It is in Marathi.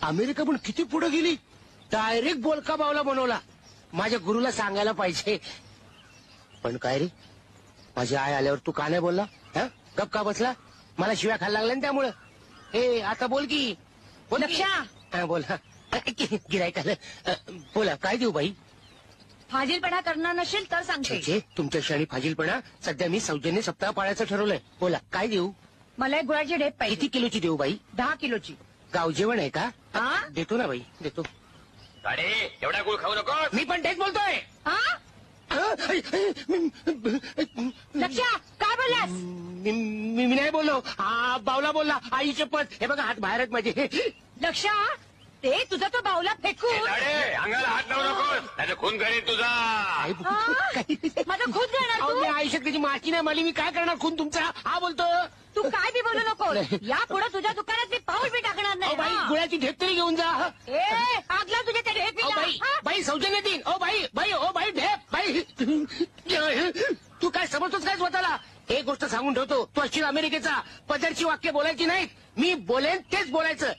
अमेरिका पण किती पुढे गेली. डायरेक्ट बोलका बावला बनवला. माझ्या गुरुला सांगायला पाहिजे. पण काय रे, माझी आई आल्यावर तू का नाही बोलला? गप का बसला? मला शिव्या खायला लागल्या ना त्यामुळं. हे आता बोल की. बोल की. लक्षा. बोला गिरायकाला. बोला काय देऊ बाई? फाजीलपणा करणार नसेल तर सांगते. तुमच्या क्षणी फाजीलपणा. सध्या मी सौजन्य सप्ताह पाळायचं ठरवलंय. बोला काय देऊ? मला एक गुळाची ढेप पाहिजे. किती किलोची देऊ बाई? 10 किलोची. गाव जेवण आहे का? हा? देतो ना बाई, देतो. अरे एवढा गुळ खाऊ नको. मी पण तेच बोलतोय. हा? लक्षा काय बोललास? मी नाही बोललो. हा बावला बोलला. आई शपथ. हे बघा हात बाहेर आहेत माझे. लक्षा ते तुझा तो बावला फेकून. अरे अंगाला हात लावू नको, त्याचा खून करेल तुझा. माझा खून करणार मी तू? आयुष्यात त्याची माची नाही मला. मी काय करणार खून तुमचा? हा बोलतो. तू काय बी बोलू नको. या पुढे तुझ्या दुकानात मी पाऊल बी टाकणार नाही. बाई गुळाची ढेप तरी घेऊन जा. ए आगला तुझ्या त्या बाई ढेपीला. बाई सौजन्य दिन. ओ बाई बाई ओ बाई ढेप बाई. तू काय समजतोस काय स्वतःला? एक गोष्ट सांगून ठेवतो, तू असशील अमेरिकेचा. पदरची वाक्य बोलायची नाहीत. मी बोलेन तेच बोलायचं.